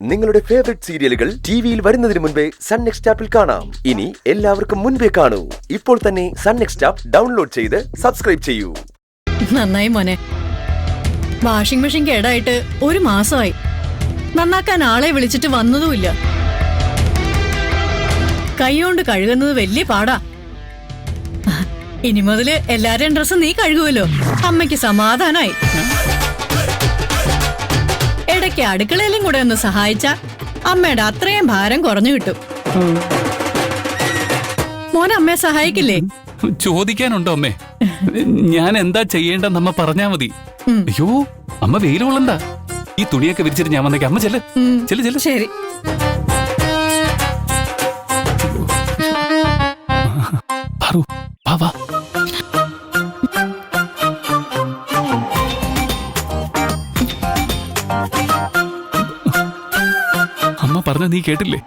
നിങ്ങളുടെ ഫേവറേറ്റ് സീരിയലുകൾ ടിവിയിൽ വരുന്നതിന് മുൻപേ സൺ നെക്സ്റ്റ് ആപ്പിൽ കാണാം. ഇനി എല്ലാവർക്കും മുൻപേ കാണൂ. ഇപ്പോൾ തന്നെ സൺ നെക്സ്റ്റ് ആപ്പ് ഡൗൺലോഡ് ചെയ്ത് സബ്സ്ക്രൈബ് ചെയ്യൂ. നന്നായി മോനെ. വാഷിംഗ് മെഷീൻ കേടായിട്ട് 1 മാസമായി. നന്നാക്കാൻ ആളെ വിളിച്ചിട്ട് വന്നതുമില്ല. കൈകൊണ്ട് കഴുകുന്നത് വലിയ പാടാ. ഇനി മുതല് എല്ലാരെയും ഡ്രസ്സ് നീ കഴുകുമല്ലോ. അമ്മയ്ക്ക് സമാധാനായി. ഇടയ്ക്ക് അടുക്കളയിലും കൂടെ ഒന്ന് സഹായിച്ച അമ്മയുടെ അത്രയും ഭാരം കുറഞ്ഞു കിട്ടും. മോനെ അമ്മയെ സഹായിക്കില്ലേ? ചോദിക്കാനുണ്ടോ അമ്മേ? ഞാൻ എന്താ ചെയ്യേണ്ടെന്ന് അമ്മ പറഞ്ഞാ മതി. അയ്യോ അമ്മ വെയിൽ കൊള്ളണ്ട. ഈ തുണിയൊക്കെ വിരിച്ചിട്ട് ഞാൻ വന്നേക്കാം. അമ്മ ചെല്ല് ചെല്ല് ചെല്ല്. ശരി. വാ വാ. അമ്മ പറഞ്ഞ നീ കേട്ടില്ലേ?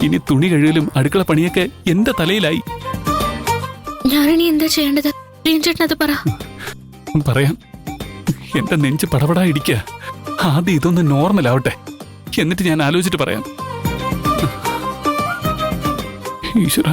ഇനി തുണി കഴുകലും അടുക്കള പണിയൊക്കെ എന്റെ തലയിലായി. ഞാനിനി എന്താ ചെയ്യേണ്ടത്? ചേട്ടനത് പറ. പറയാം. എന്റെ നെഞ്ച് പടപടാ ഇടിക്കുക. ആദ്യം ഇതൊന്ന് നോർമൽ ആവട്ടെ, എന്നിട്ട് ഞാൻ ആലോചിച്ചിട്ട് പറയാം. ഈശ്വര.